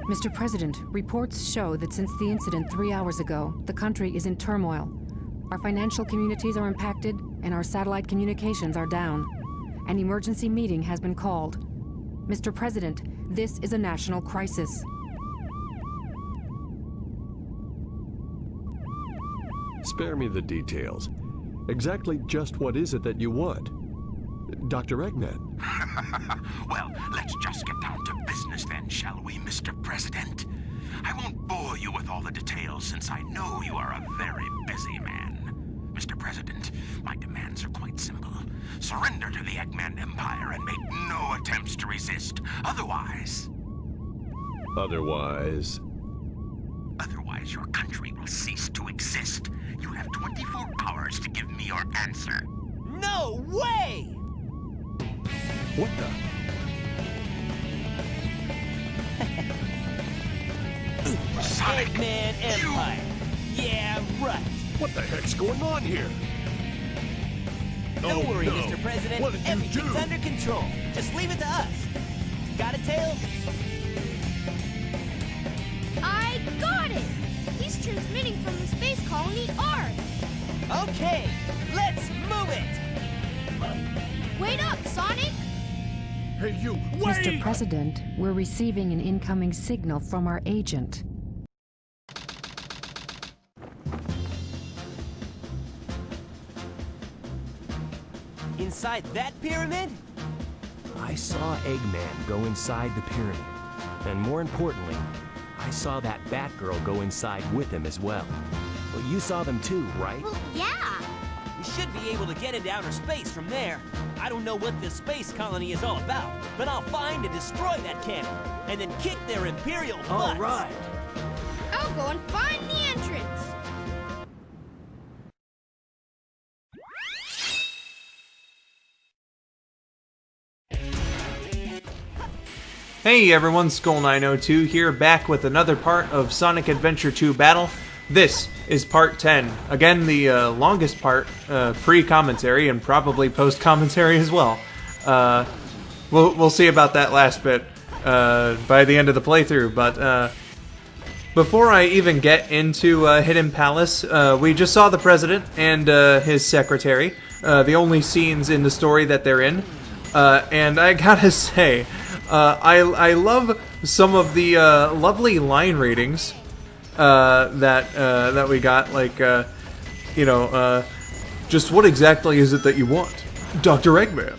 Mr. President, reports show that since the incident 3 hours ago, the country is in turmoil. Our financial communities are impacted, and our satellite communications are down. An emergency meeting has been called. Mr. President, this is a national crisis. Spare me the details. Exactly just what is it that you want? Dr. Eggman. Well, let's just get down to business then, shall we, Mr. President? I won't bore you with all the details since I know you are a very busy man. Mr. President, my demands are quite simple. Surrender to the Eggman Empire and make no attempts to resist. Otherwise, your country will cease to exist. You have 24 hours to give me your answer. No way! What the? Sonic, Eggman Empire. Yeah, right. What the heck's going on here? Don't worry, no. Mr. President. What did you Everything's do? under control. Just leave it to us. Got it, Tails? I got it! He's transmitting from the Space Colony ARK. Okay, let's move it! Wait up, Sonic! Hey, you, wait! Mr. President, we're receiving an incoming signal from our agent. Inside that pyramid? I saw Eggman go inside the pyramid. And more importantly, I saw that Batgirl go inside with him as well. Well, you saw them too, right? Well, yeah. We should be able to get into outer space from there. I don't know what this space colony is all about, but I'll find and destroy that cannon, and then kick their Imperial butts. All right. I'll go and find the entrance. Hey everyone, Skull902 here, back with another part of Sonic Adventure 2 Battle. This is part 10. Again, the longest part, pre-commentary and probably post-commentary as well. We'll see about that last bit by the end of the playthrough, but before I even get into Hidden Palace, we just saw the President and his secretary, the only scenes in the story that they're in, and I gotta say, I love some of the lovely line ratings that we got, like, just what exactly is it that you want, Dr. Eggman?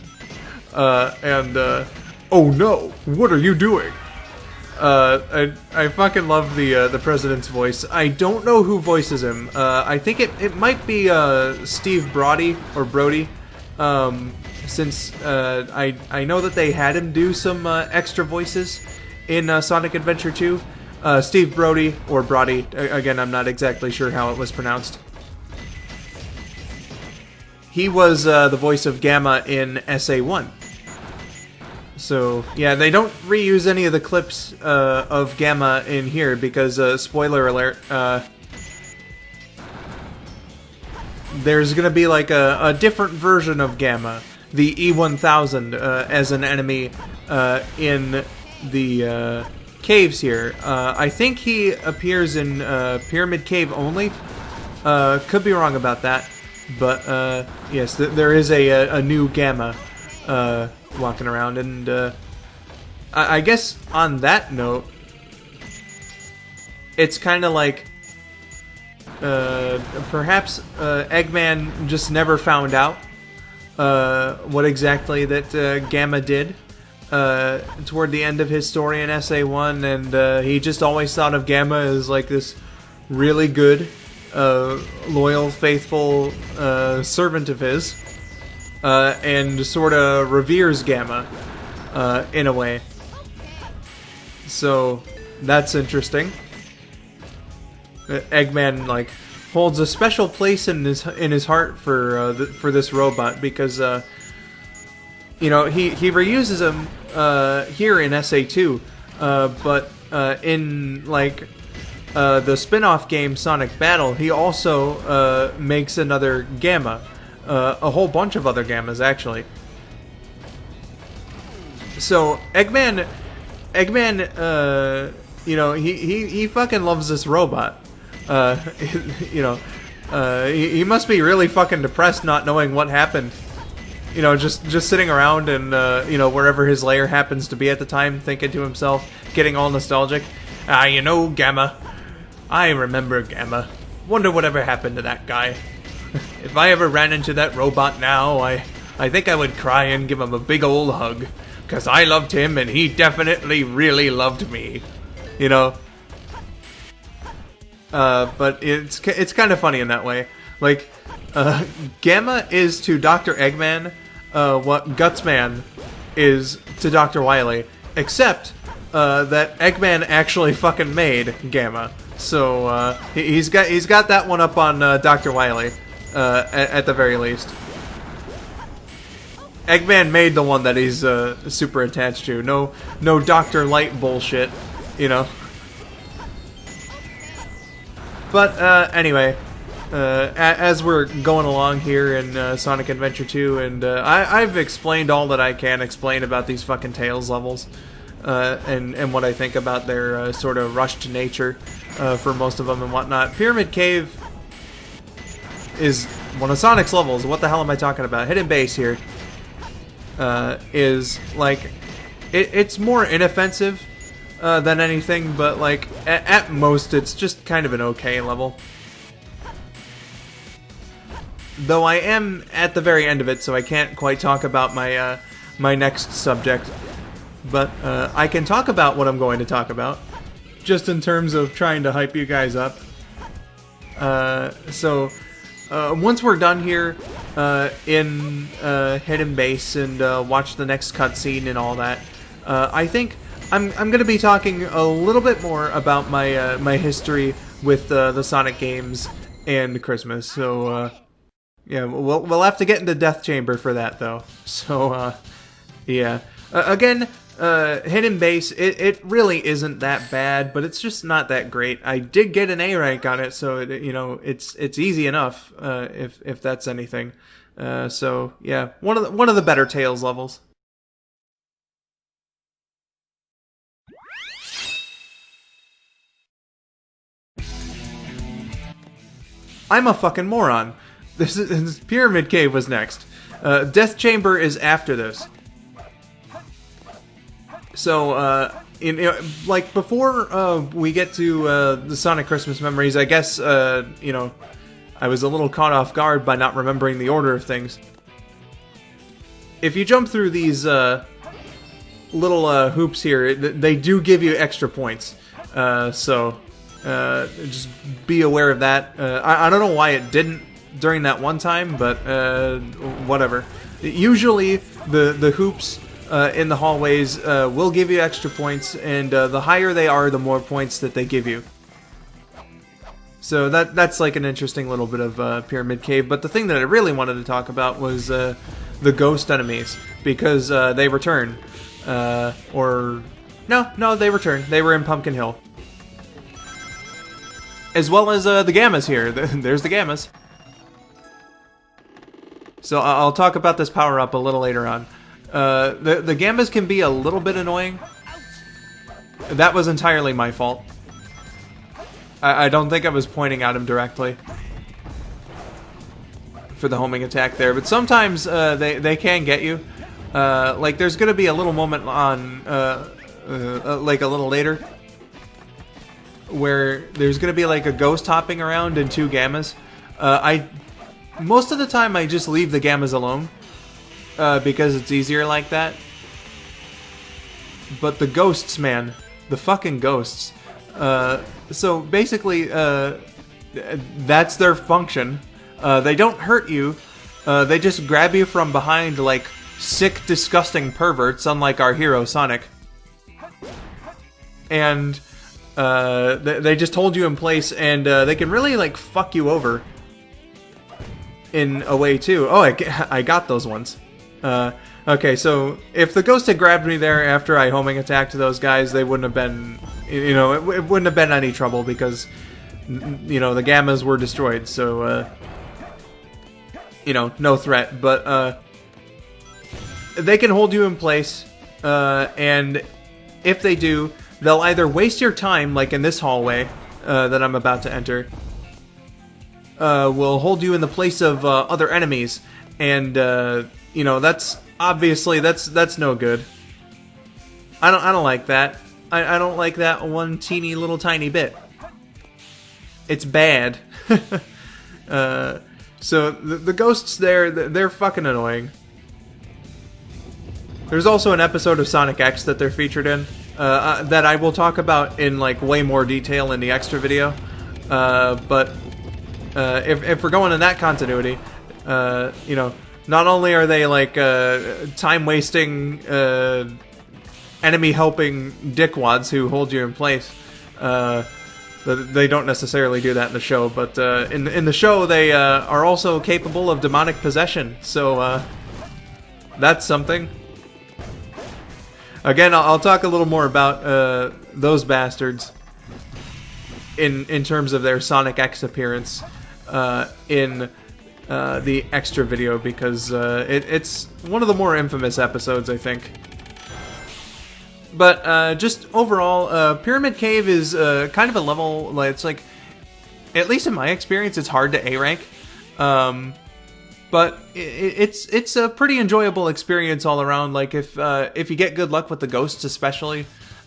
Oh no, what are you doing? I fucking love the President's voice. I don't know who voices him. I think it might be Steve Brody, since I know that they had him do some extra voices in Sonic Adventure 2. Steve Brody, or Brody, again, I'm not exactly sure how it was pronounced. He was the voice of Gamma in SA1. So, yeah, they don't reuse any of the clips of Gamma in here because, spoiler alert, there's gonna be like a different version of Gamma, the E1000, as an enemy in the caves here. I think he appears in Pyramid Cave only. Could be wrong about that, but yes, there is a new Gamma walking around, and I guess on that note, it's kind of like perhaps Eggman just never found out what exactly that Gamma did toward the end of his story in SA1, and he just always thought of Gamma as like this really good, loyal, faithful servant of his, and sort of reveres Gamma in a way. So that's interesting. Eggman like holds a special place in his heart for this robot because he reuses him here in SA2, but in like the spin-off game Sonic Battle, he also makes another Gamma, a whole bunch of other Gammas actually. So Eggman he fucking loves this robot. He must be really fucking depressed not knowing what happened. Just sitting around and, wherever his lair happens to be at the time, thinking to himself, getting all nostalgic. Gamma. I remember Gamma. Wonder whatever happened to that guy. If I ever ran into that robot now, I think I would cry and give him a big old hug. Because I loved him and he definitely really loved me. But it's kind of funny in that way. Like, Gamma is to Dr. Eggman what Gutsman is to Dr. Wily, except that Eggman actually fucking made Gamma. So he's got that one up on Dr. Wily at the very least. Eggman made the one that he's super attached to. No Dr. Light bullshit, But anyway, as we're going along here in Sonic Adventure 2, and I've explained all that I can explain about these fucking Tails levels, and what I think about their sort of rushed nature for most of them and whatnot. Pyramid Cave is one of Sonic's levels. What the hell am I talking about? Hidden Base here is like it's more inoffensive than anything, but like at most it's just kind of an okay level. Though I am at the very end of it, so I can't quite talk about my my next subject. But I can talk about what I'm going to talk about, just in terms of trying to hype you guys up. So once we're done here in Hidden Base and watch the next cutscene and all that, I think I'm going to be talking a little bit more about my my history with the Sonic games and Christmas. So yeah, we'll have to get into Death Chamber for that though. So yeah, again. Hidden Base, it really isn't that bad, but it's just not that great. I did get an A rank on it, so it's easy enough if that's anything. So yeah, one of the better Tails levels. I'm a fucking moron. This Pyramid Cave was next. Death Chamber is after this. So, like, before we get to the Sonic Christmas memories, I guess, I was a little caught off guard by not remembering the order of things. If you jump through these little hoops here, they do give you extra points. So, just be aware of that. I don't know why it didn't during that one time, but whatever. Usually, the hoops in the hallways will give you extra points, and the higher they are, the more points that they give you. So that's like an interesting little bit of Pyramid Cave. But the thing that I really wanted to talk about was the ghost enemies, because they return. No, they return. They were in Pumpkin Hill. As well as the Gammas here. There's the Gammas. So I'll talk about this power-up a little later on. The Gammas can be a little bit annoying. That was entirely my fault. I don't think I was pointing at him directly for the homing attack there, but sometimes they can get you. Like there's gonna be a little moment on like a little later where there's gonna be like a ghost hopping around and two Gammas. Most of the time I just leave the Gammas alone. Because it's easier like that. But the ghosts, man. The fucking ghosts. So basically, that's their function. They don't hurt you. They just grab you from behind like sick, disgusting perverts, unlike our hero, Sonic. And they just hold you in place, and they can really like fuck you over. In a way, too. Oh, I got those ones. Okay, so if the ghost had grabbed me there after I homing attacked those guys, they wouldn't have been, it wouldn't have been any trouble because, the Gammas were destroyed, so, no threat. But, they can hold you in place, and if they do, they'll either waste your time, like in this hallway that I'm about to enter, will hold you in the place of other enemies, and you know, that's obviously that's no good. I don't like that. I don't like that one teeny little tiny bit. It's bad. So the ghosts there, they're fucking annoying. There's also an episode of Sonic X that they're featured in that I will talk about in like way more detail in the extra video. But if we're going in that continuity, you know, not only are they like time wasting enemy helping dickwads who hold you in place. They don't necessarily do that in the show, but in the show they are also capable of demonic possession, so that's something. Again, I'll talk a little more about those bastards in terms of their Sonic X appearance in the extra video, because it's one of the more infamous episodes, I think. But just overall, Pyramid Cave is kind of a level, like, it's like, at least in my experience, it's hard to A rank. But it's a pretty enjoyable experience all around. Like if you get good luck with the ghosts, especially.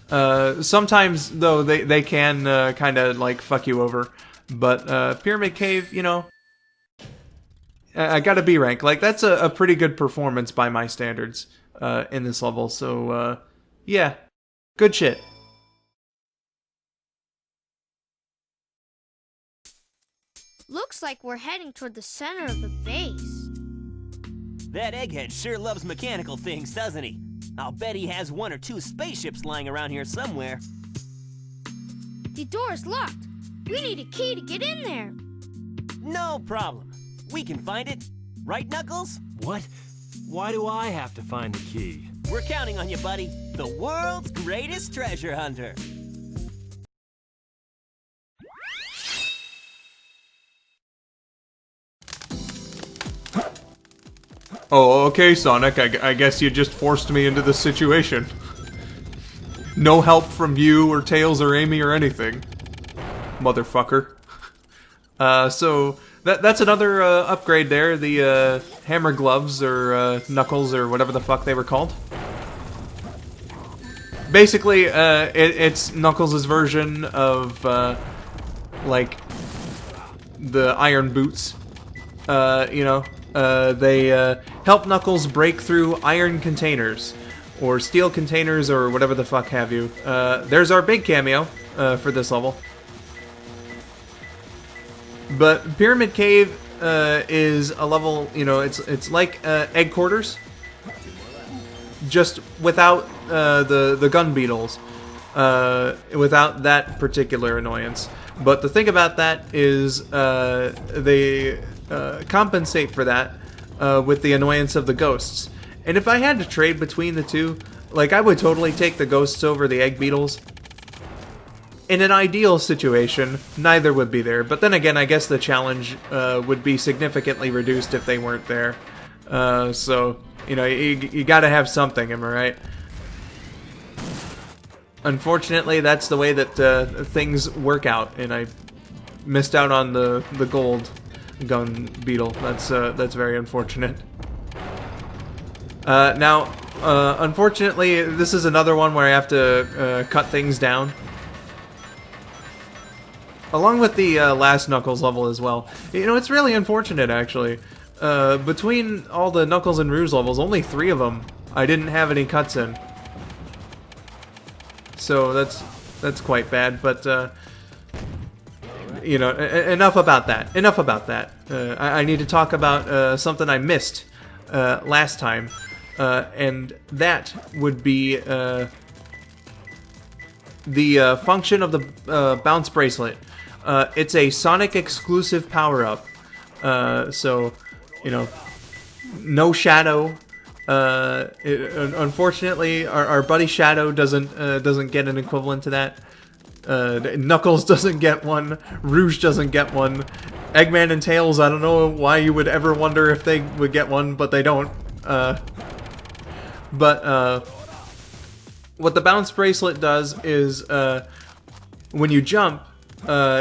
Sometimes though they can kind of like fuck you over. But Pyramid Cave, you know, I got a B rank. Like that's a pretty good performance by my standards in this level. So yeah, good shit. Looks like we're heading toward the center of the base. That egghead sure loves mechanical things, doesn't he? I'll bet he has 1 or 2 spaceships lying around here somewhere. The door's locked. We need a key to get in there. No problem. We can find it. Right, Knuckles? What? Why do I have to find the key? We're counting on you, buddy. The world's greatest treasure hunter. Oh, okay, Sonic. I guess you just forced me into this situation. No help from you or Tails or Amy or anything. Motherfucker. So, that's another upgrade there. The hammer gloves, or knuckles, or whatever the fuck they were called. Basically, it's Knuckles' version of, like, the iron boots. You know, they help Knuckles break through iron containers, or steel containers, or whatever the fuck have you. There's our big cameo for this level. But Pyramid Cave is a level, you know, it's like Egg Quarters, just without the gun beetles, without that particular annoyance. But the thing about that is they compensate for that with the annoyance of the ghosts. And if I had to trade between the two, like, I would totally take the ghosts over the egg beetles. In an ideal situation, neither would be there. But then again, I guess the challenge would be significantly reduced if they weren't there. So, you know, you gotta have something, am I right? Unfortunately, that's the way that things work out, and I missed out on the gold gun beetle. That's very unfortunate. Now, unfortunately, this is another one where I have to cut things down. Along with the last Knuckles level as well. You know, it's really unfortunate, actually. Between all the Knuckles and Rouge levels, only 3 of them I didn't have any cuts in. So that's quite bad, but you know, enough about that. Enough about that. I need to talk about something I missed last time, and that would be the function of the Bounce Bracelet. It's a Sonic exclusive power-up, so, you know, no Shadow. Unfortunately, our buddy Shadow doesn't get an equivalent to that. Knuckles doesn't get one. Rouge doesn't get one. Eggman and Tails, I don't know why you would ever wonder if they would get one, but they don't. But what the bounce bracelet does is when you jump,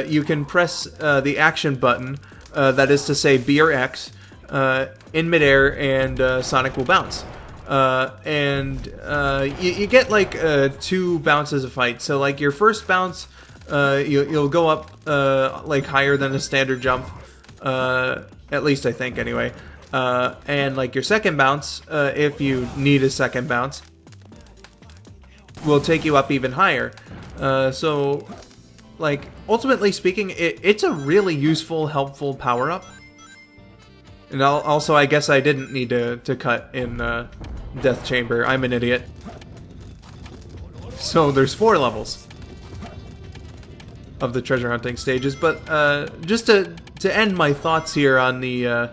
you can press the action button, that is to say B or X, in midair, and Sonic will bounce. You get like 2 bounces a fight. So like your first bounce, you'll go up like higher than a standard jump, at least I think anyway. And like your second bounce, if you need a second bounce, will take you up even higher. So like ultimately speaking, it's a really useful, helpful power-up. And also, I guess I didn't need to cut in Death Chamber. I'm an idiot. So there's 4 levels of the treasure hunting stages. But just to end my thoughts here on the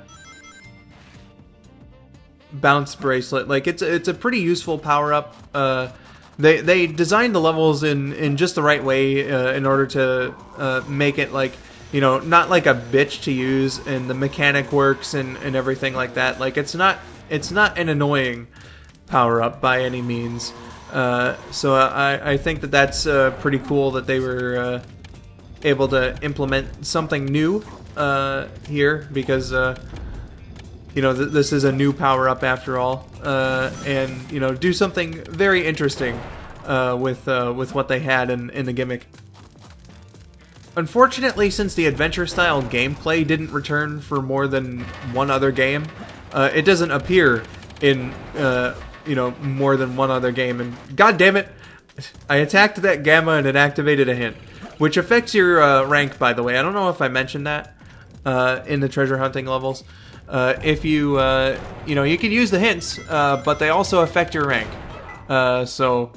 bounce bracelet, like it's a pretty useful power-up. They designed the levels in just the right way in order to make it like, you know, not like a bitch to use, and the mechanic works and everything like that. Like it's not an annoying power up by any means. So I think that's pretty cool that they were able to implement something new here, because you know, this is a new power up after all, and you know, do something very interesting with what they had in the gimmick. Unfortunately, since the adventure-style gameplay didn't return for more than one other game, it doesn't appear in, you know, more than one other game. And god damn it, I attacked that gamma and it activated a hint, which affects your rank, by the way. I don't know if I mentioned that in the treasure hunting levels. If you, you know, you can use the hints, but they also affect your rank. So,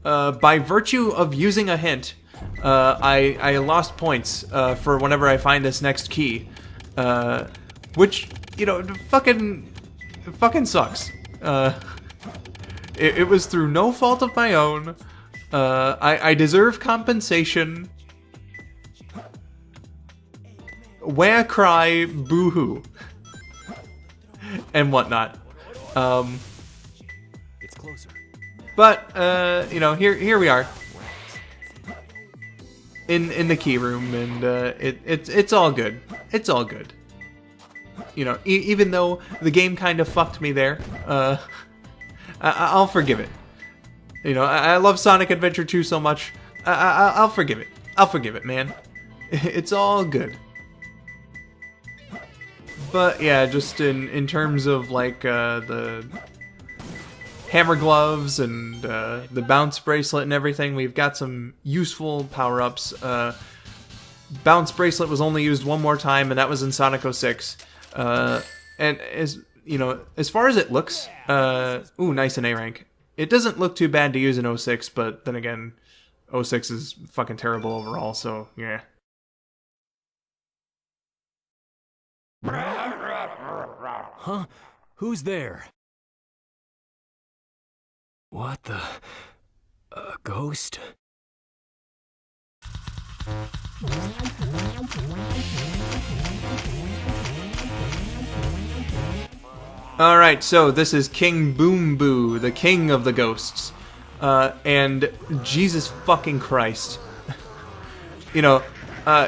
by virtue of using a hint, I lost points for whenever I find this next key, which, you know, fucking sucks. It was through no fault of my own. I deserve compensation. Where cry, boo-hoo, and whatnot. It's closer. But you know, here we are. In the key room, and it's all good. It's all good. You know, even though the game kind of fucked me there, I'll forgive it. You know, I love Sonic Adventure 2 so much. I'll forgive it. I'll forgive it, man. It's all good. But yeah, just in terms of like the hammer gloves and the bounce bracelet and everything, we've got some useful power-ups. Bounce bracelet was only used one more time, and that was in Sonic 06. And as you know, as far as it looks, ooh, nice in A rank. It doesn't look too bad to use in 06, but then again, 06 is fucking terrible overall, so yeah. Huh? Who's there? What the... a ghost? Alright, so this is King Boom Boo, the king of the ghosts. And Jesus fucking Christ. You know,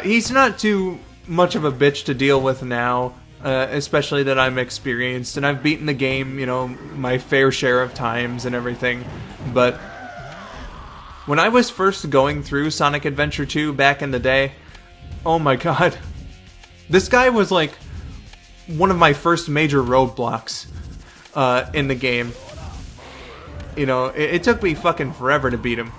he's not too much of a bitch to deal with now, especially that I'm experienced, and I've beaten the game, you know, my fair share of times and everything. But when I was first going through Sonic Adventure 2 back in the day, oh my god, this guy was like one of my first major roadblocks in the game. You know, it took me fucking forever to beat him.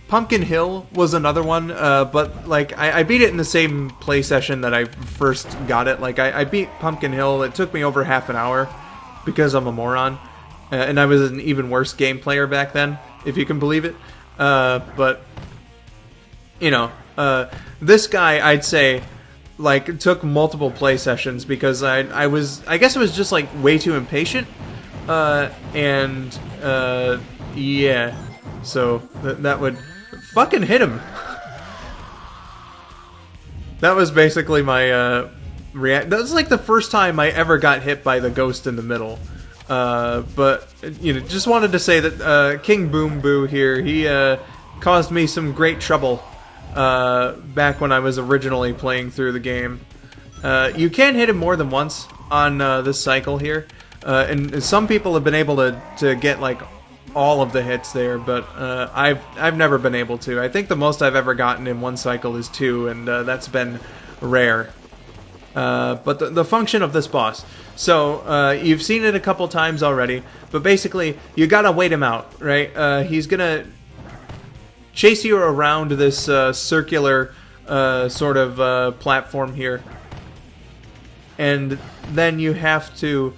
Pumpkin Hill was another one, but like I beat it in the same play session that I first got it. Like I beat Pumpkin Hill, it took me over half an hour because I'm a moron, and I was an even worse game player back then, if you can believe it. But you know, this guy, I'd say, like, took multiple play sessions because I guess I was just like way too impatient, and yeah, so that would fucking hit him. That was basically my react. That was like the first time I ever got hit by the ghost in the middle. But, you know, just wanted to say that King Boom Boo here, he caused me some great trouble back when I was originally playing through the game. You can hit him more than once on this cycle here, and some people have been able to get like all of the hits there, but I've never been able to. I think the most I've ever gotten in one cycle is 2, and that's been rare. But the function of this boss, so you've seen it a couple times already, but basically you gotta wait him out, right? He's gonna chase you around this circular sort of platform here, and then you have to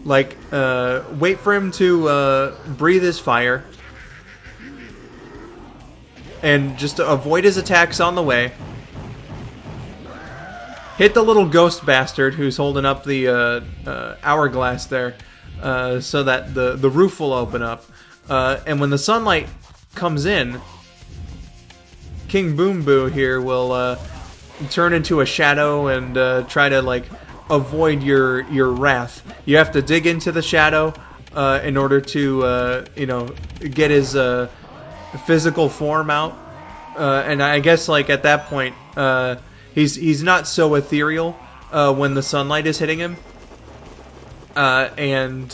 like wait for him to breathe his fire and just avoid his attacks on the way. Hit the little ghost bastard who's holding up the hourglass there, so that the roof will open up. And when the sunlight comes in, King Boom Boo here will turn into a shadow and try to like avoid your wrath. You have to dig into the shadow in order to you know, get his physical form out. And I guess like at that point, he's not so ethereal when the sunlight is hitting him, and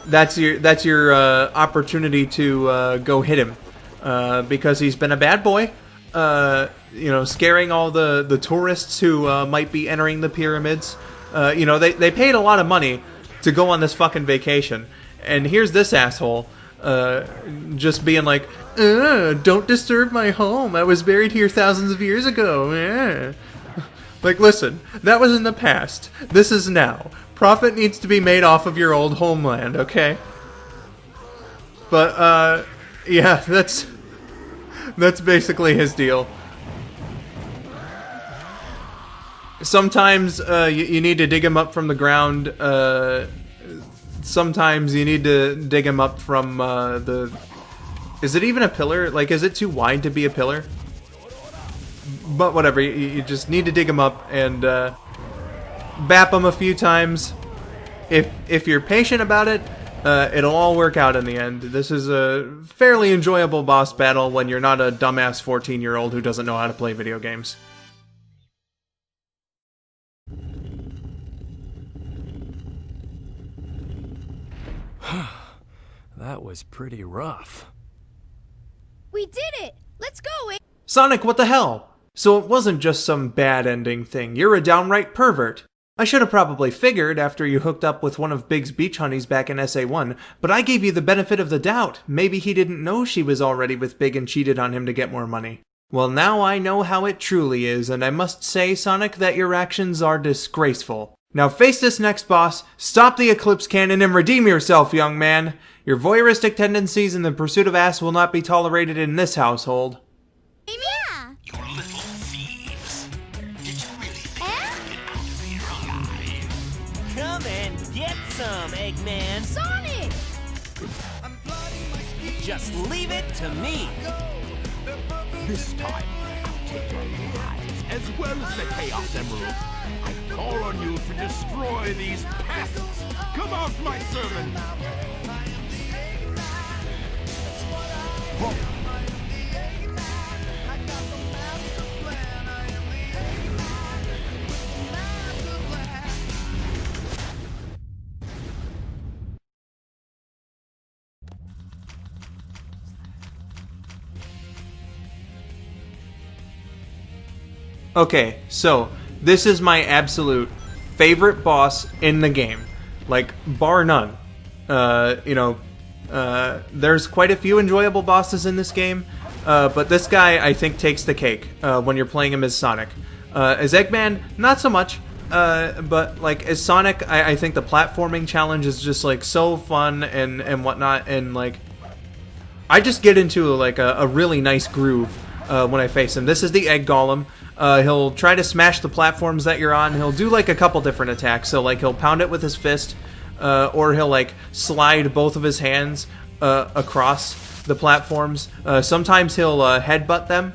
that's your opportunity to go hit him, because he's been a bad boy, you know, scaring all the tourists who might be entering the pyramids. You know, they paid a lot of money to go on this fucking vacation, and here's this asshole just being like, don't disturb my home. I was buried here thousands of years ago. Like, listen, that was in the past. This is now. Profit needs to be made off of your old homeland, okay? But, yeah, that's basically his deal. Sometimes you need to dig him up from the ground. Sometimes you need to dig him up from the... Is it even a pillar? Like, is it too wide to be a pillar? But whatever, you just need to dig him up and bap him a few times. If you're patient about it, it'll all work out in the end. This is a fairly enjoyable boss battle when you're not a dumbass 14-year-old who doesn't know how to play video games. That was pretty rough. We did it! Let's go! Sonic, what the hell? So it wasn't just some bad ending thing. You're a downright pervert. I should have probably figured after you hooked up with one of Big's beach honeys back in SA1, but I gave you the benefit of the doubt. Maybe he didn't know she was already with Big and cheated on him to get more money. Well, now I know how it truly is, and I must say, Sonic, that your actions are disgraceful. Now face this next boss, stop the Eclipse Cannon, and redeem yourself, young man. Your voyeuristic tendencies in the pursuit of ass will not be tolerated in this household. Yeah! You little thieves. Did you really think you'd get out of here alive? Come and get some, Eggman. Sonic! Just leave it to me. This time, I'll take your lives as well as the Chaos Emerald. I call on you to destroy these pests. Come off my servant. Okay, so this is my absolute favorite boss in the game, like bar none. There's quite a few enjoyable bosses in this game, but this guy I think takes the cake when you're playing him as Sonic. As Eggman, not so much, but like as Sonic, I think the platforming challenge is just like so fun and whatnot, and like I just get into like a really nice groove when I face him. This is the Egg Golem. He'll try to smash the platforms that you're on. He'll do like a couple different attacks. So like he'll pound it with his fist, or he'll like slide both of his hands across the platforms. Sometimes he'll headbutt them.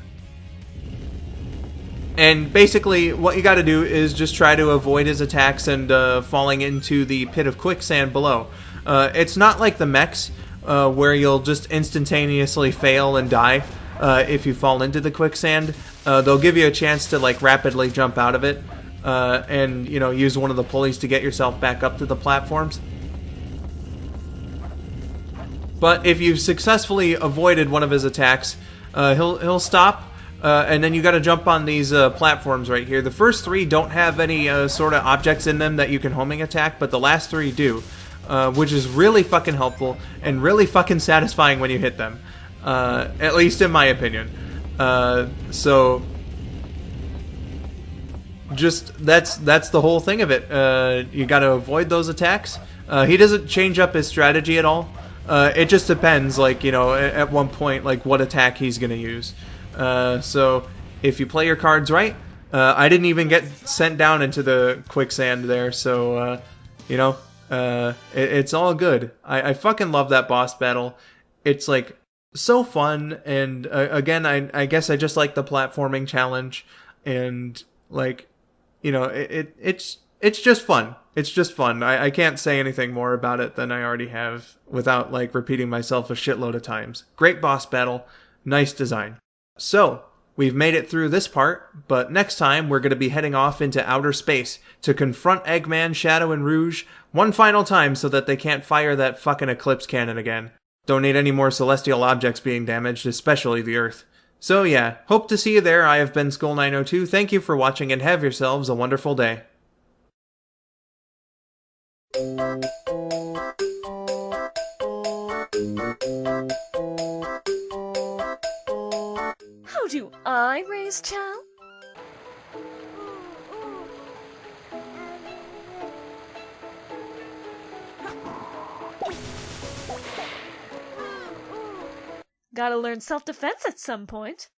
And basically, what you gotta do is just try to avoid his attacks and falling into the pit of quicksand below. It's not like the mechs, where you'll just instantaneously fail and die if you fall into the quicksand. They'll give you a chance to like rapidly jump out of it and use one of the pulleys to get yourself back up to the platforms. But if you've successfully avoided one of his attacks, he'll stop, and then you got to jump on these platforms right here. The first 3 don't have any sort of objects in them that you can homing attack, but the last 3 do, which is really fucking helpful and really fucking satisfying when you hit them, at least in my opinion. So just that's the whole thing of it. You got to avoid those attacks. He doesn't change up his strategy at all. It just depends, like, at one point, like, what attack he's going to use. So, if you play your cards right, I didn't even get sent down into the quicksand there, so, it's all good. I fucking love that boss battle. It's, like, so fun, and, again, I guess I just like the platforming challenge, and, like, it's just fun. It's just fun. I can't say anything more about it than I already have without, like, repeating myself a shitload of times. Great boss battle. Nice design. So, we've made it through this part, but next time we're going to be heading off into outer space to confront Eggman, Shadow, and Rouge one final time so that they can't fire that fucking Eclipse Cannon again. Don't need any more celestial objects being damaged, especially the Earth. So yeah, hope to see you there. I have been Skull902. Thank you for watching and have yourselves a wonderful day. How do I raise Chow? Gotta learn self-defense at some point.